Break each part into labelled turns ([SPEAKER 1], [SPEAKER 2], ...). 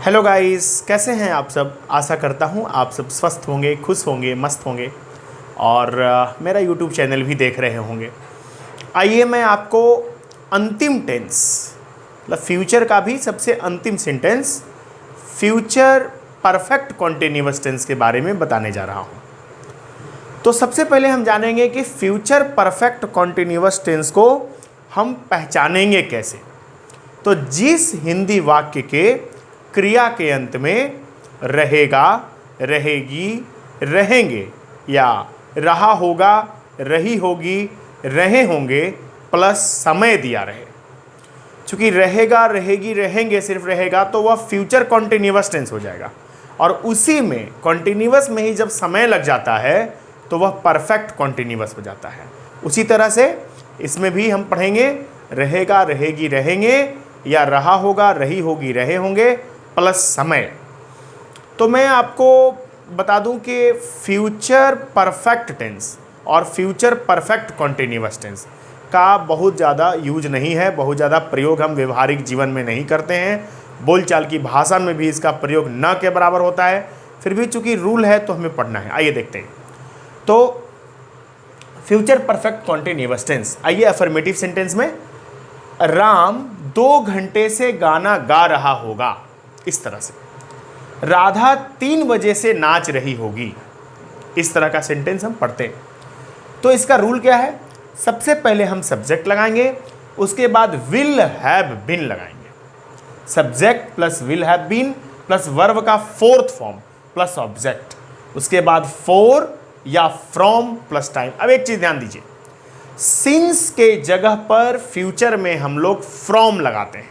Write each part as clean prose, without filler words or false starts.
[SPEAKER 1] Hello guys, कैसे हैं आप सब। आशा करता हूँ आप सब स्वस्थ होंगे, खुश होंगे, मस्त होंगे और मेरा यूट्यूब चैनल भी देख रहे होंगे। आइए मैं आपको अंतिम टेंस मतलब फ्यूचर का भी सबसे अंतिम sentence future perfect continuous tense के बारे में बताने जा रहा हूँ। तो सबसे पहले हम जानेंगे कि फ्यूचर परफेक्ट कॉन्टिन्यूअस टेंस को हम पहचानेंगे कैसे। तो जिस हिंदी वाक्य के क्रिया के अंत में रहेगा, रहेगी, रहेंगे या रहा होगा, रही होगी, रहे होंगे प्लस समय दिया रहे। चूंकि रहेगा, रहेगी, रहेंगे सिर्फ रहेगा तो वह फ्यूचर कॉन्टिन्यूअस टेंस हो जाएगा और उसी में कॉन्टिन्यूअस में ही जब समय लग जाता है तो वह परफेक्ट कॉन्टिन्यूअस हो जाता है। उसी तरह से इसमें भी हम पढ़ेंगे रहेगा, रहेगी, रहेंगे या रहा होगा, रही होगी, रहे होंगे प्लस समय। तो मैं आपको बता दूं कि फ्यूचर परफेक्ट टेंस और फ्यूचर परफेक्ट कॉन्टिन्यूअस टेंस का बहुत ज़्यादा यूज नहीं है, बहुत ज़्यादा प्रयोग हम व्यवहारिक जीवन में नहीं करते हैं। बोलचाल की भाषा में भी इसका प्रयोग न के बराबर होता है, फिर भी चूंकि रूल है तो हमें पढ़ना है। आइए देखते हैं। तो फ्यूचर परफेक्ट कॉन्टिन्यूअस टेंस, आइए अफर्मेटिव सेंटेंस में राम 2 घंटे से गाना गा रहा होगा, इस तरह से। राधा 3 बजे से नाच रही होगी, इस तरह का सेंटेंस हम पढ़ते हैं। तो इसका रूल क्या है? सबसे पहले हम सब्जेक्ट लगाएंगे, उसके बाद विल हैव बीन लगाएंगे। Subject plus will have been plus verb का फोर्थ फॉर्म प्लस ऑब्जेक्ट, उसके बाद फॉर या फ्रॉम प्लस टाइम। अब एक चीज ध्यान दीजिए, सिंस के जगह पर फ्यूचर में हम लोग फ्रॉम लगाते हैं।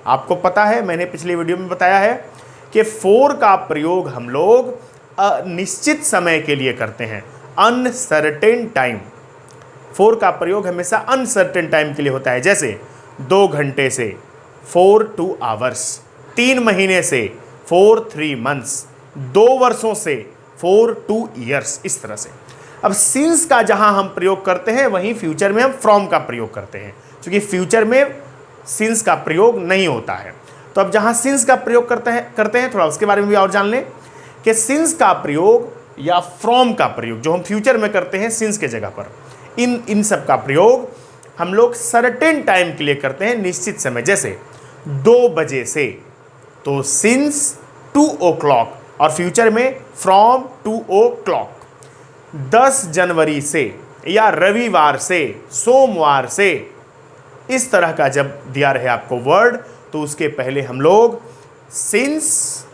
[SPEAKER 1] आपको पता है, मैंने पिछली वीडियो में बताया है कि फॉर का प्रयोग हम लोग अनिश्चित समय के लिए करते हैं, अनसर्टेन टाइम। फॉर का प्रयोग हमेशा अनसर्टेन टाइम के लिए होता है, जैसे 2 घंटे से फॉर 2 आवर्स, 3 महीने से फॉर 3 मंथ्स, 2 वर्षों से फॉर 2 ईयर्स, इस तरह से। अब सिंस का जहां हम प्रयोग करते हैं वहीं फ्यूचर में हम फ्रॉम का प्रयोग करते हैं, क्योंकि फ्यूचर में सिंस का प्रयोग नहीं होता है। तो अब जहां सिंस का प्रयोग करते हैं थोड़ा उसके बारे में भी और जान लें कि सिंस का प्रयोग या फ्रॉम का प्रयोग जो हम फ्यूचर में करते हैं सिंस के जगह पर, इन सब का प्रयोग हम लोग सर्टेन टाइम के लिए करते हैं, निश्चित समय। जैसे 2 बजे से, तो सिंस 2 o'clock, और फ्यूचर में फ्रॉम 2 o'clock। 10 जनवरी से या रविवार से, सोमवार से, इस तरह का जब दिया रहे आपको वर्ड तो उसके पहले हम लोग सिंस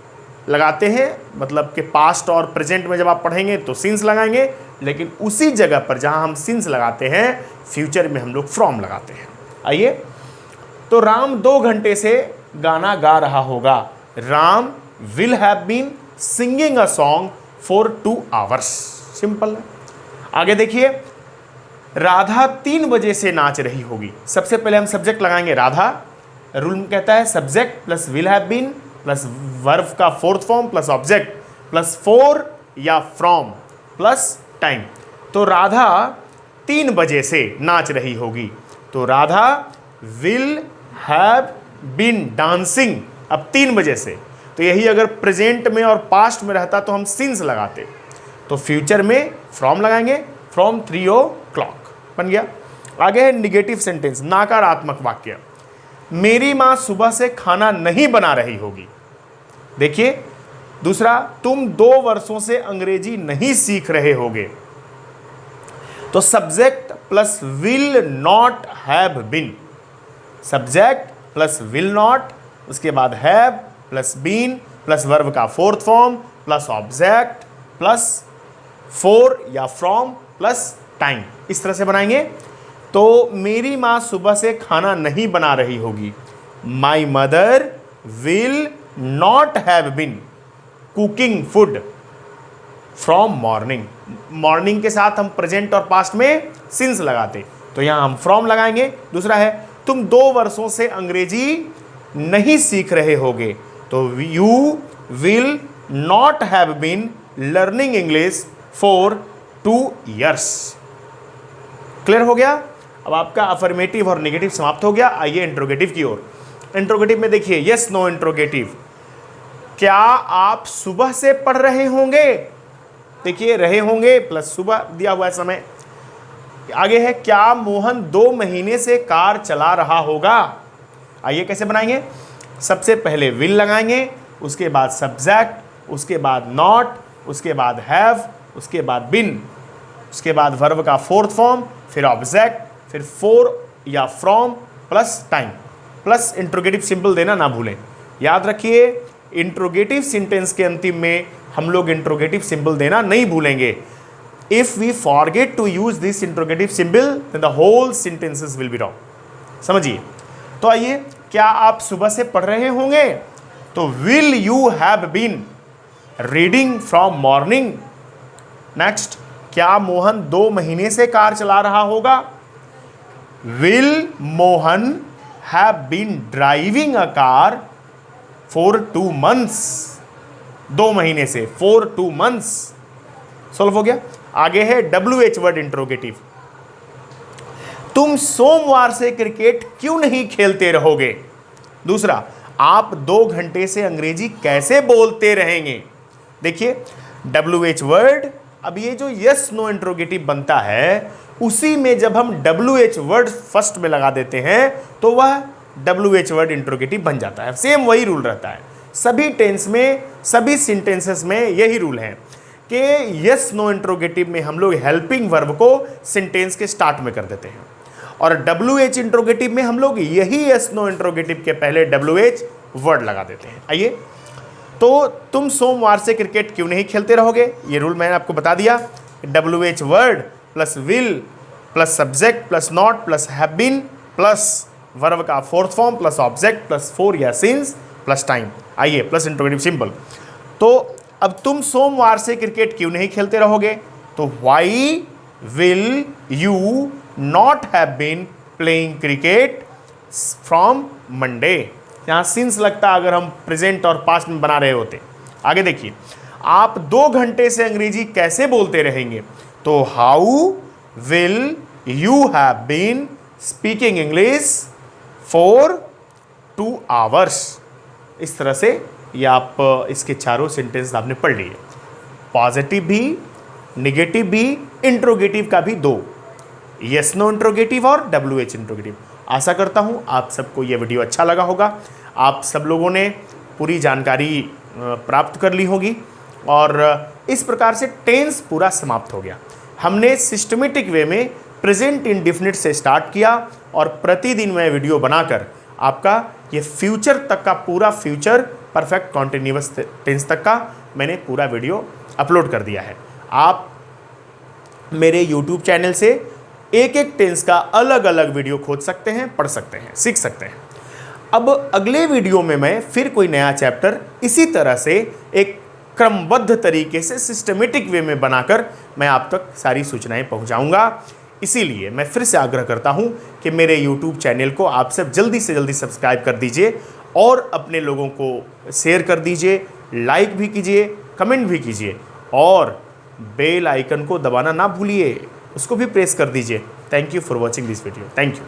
[SPEAKER 1] लगाते हैं, मतलब कि पास्ट और प्रेजेंट में जब आप पढ़ेंगे तो सिंस लगाएंगे, लेकिन उसी जगह पर जहां हम सिंस लगाते हैं फ्यूचर में हम लोग फ्रॉम लगाते हैं। आइए, तो राम 2 घंटे से गाना गा रहा होगा। Ram will have been singing a song for 2 hours. Simple है। आगे देखिए, राधा 3 बजे से नाच रही होगी। सबसे पहले हम सब्जेक्ट लगाएंगे राधा। रूल कहता है subject plus will have been plus verb का fourth form plus object plus for या फ्रॉम प्लस टाइम। तो राधा 3 बजे से नाच रही होगी, तो Radha will have been dancing. अब 3 बजे से, तो यही अगर प्रेजेंट में और पास्ट में रहता तो हम सिंस लगाते, तो फ्यूचर में फ्रॉम लगाएंगे, फ्रॉम 3 o'clock बन गया। आगे है निगेटिव सेंटेंस, नकारात्मक वाक्य। मेरी मां सुबह से खाना नहीं बना रही होगी। देखिए दूसरा, तुम 2 वर्षों से अंग्रेजी नहीं सीख रहे होगे। तो subject plus will not have been, subject plus will not, उसके बाद have plus been plus verb का fourth form plus object plus for या फ्रॉम प्लस टाइम, इस तरह से बनाएंगे। तो मेरी माँ सुबह से खाना नहीं बना रही होगी। My mother will not have been cooking food from morning. Morning के साथ हम प्रेजेंट और पास्ट में सिंस लगाते, तो यहां हम फ्रॉम लगाएंगे। दूसरा है, तुम 2 वर्षों से अंग्रेजी नहीं सीख रहे होगे, तो you will not have been learning English for 2 years. Clear हो गया? अब आपका अफर्मेटिव और नेगेटिव समाप्त हो गया। आइए इंट्रोगेटिव की ओर। इंट्रोगेटिव में देखिए, यस नो इंट्रोगेटिव। क्या आप सुबह से पढ़ रहे होंगे? देखिए, रहे होंगे प्लस सुबह दिया हुआ है समय। आगे है, क्या मोहन 2 महीने से कार चला रहा होगा? आइए कैसे बनाएंगे। सबसे पहले विल लगाएंगे, उसके बाद सब्जेक्ट, उसके बाद नॉट, उसके बाद हैव, उसके बाद बिन, उसके बाद वर्ब का फोर्थ फॉर्म, फिर ऑब्जेक्ट, फिर फॉर या from plus time, plus interrogative symbol देना ना भूलें। याद रखिए, इंट्रोगेटिव सेंटेंस के अंतिम में हम लोग इंट्रोगेटिव सिंबल देना नहीं भूलेंगे। If we forget to use this interrogative symbol then the whole sentences will be wrong. समझिए। तो आइए, क्या आप सुबह से पढ़ रहे होंगे? तो will you have been reading from morning? Next, क्या मोहन 2 महीने से कार चला रहा होगा? Will Mohan have been driving a car for 2 months? 2 महीने से, फॉर 2 months। सॉल्व हो गया। आगे है WH वर्ड इंट्रोगेटिव। तुम सोमवार से क्रिकेट क्यों नहीं खेलते रहोगे? दूसरा, आप 2 घंटे से अंग्रेजी कैसे बोलते रहेंगे? देखिए, WH वर्ड, अब ये जो यस नो इंट्रोगेटिव बनता है, उसी में जब हम WH वर्ड फर्स्ट में लगा देते हैं तो वह WH वर्ड इंट्रोगेटिव बन जाता है। सेम वही रूल रहता है सभी टेंस में, सभी सेंटेंसेस में यही रूल है कि यस नो इंट्रोगेटिव में हम लोग हेल्पिंग वर्ब को सेंटेंस के स्टार्ट में कर देते हैं, और WH इंट्रोगेटिव में हम लोग यही यस नो इंट्रोगेटिव के पहले WH वर्ड लगा देते हैं। आइए, तो तुम सोमवार से क्रिकेट क्यों नहीं खेलते रहोगे? ये रूल मैंने आपको बता दिया। WH word plus will plus subject plus not plus have been plus verb का fourth form plus object plus for या सिंस प्लस टाइम, आइए प्लस इंट्रोगेटिव सिंबल। तो अब तुम सोमवार से क्रिकेट क्यों नहीं खेलते रहोगे? तो why will you not have been playing cricket from Monday? यहाँ सिंस लगता अगर हम प्रेजेंट और पास्ट में बना रहे होते। आगे देखिए, आप 2 घंटे से अंग्रेजी कैसे बोलते रहेंगे? तो how will you have been speaking English for 2 hours? इस तरह से ये आप इसके चारों सेंटेंस आपने पढ़ लिए। पॉजिटिव भी, निगेटिव भी, इंट्रोगेटिव का भी 2, यस नो इंट्रोगेटिव और WH इंट्रोगेटिव। आशा करता हूँ आप सबको ये वीडियो अच्छा लगा होगा। आप सब लोगों ने पूरी जानकारी प्राप्त कर ली होगी और इस प्रकार से टेंस पूरा समाप्त हो गया। हमने सिस्टमेटिक वे में प्रेजेंट इंडेफिनिट से स्टार्ट किया और प्रतिदिन मैं वीडियो बनाकर आपका ये फ्यूचर तक का पूरा फ्यूचर परफेक्ट कॉन्टिन्यूअस टेंस तक का मैंने पूरा वीडियो अपलोड कर दिया है। आप मेरे YouTube चैनल से एक एक टेंस का अलग अलग वीडियो खोज सकते हैं, पढ़ सकते हैं, सीख सकते हैं। अब अगले वीडियो में मैं फिर कोई नया चैप्टर इसी तरह से एक क्रमबद्ध तरीके से सिस्टमेटिक वे में बनाकर मैं आप तक सारी सूचनाएं पहुंचाऊंगा। इसीलिए मैं फिर से आग्रह करता हूं कि मेरे YouTube चैनल को आप सब जल्दी से जल्दी सब्सक्राइब कर दीजिए और अपने लोगों को शेयर कर दीजिए, लाइक भी कीजिए, कमेंट भी कीजिए और बेल आइकन को दबाना ना भूलिए, उसको भी प्रेस कर दीजिए। Thank you for watching this video. Thank you.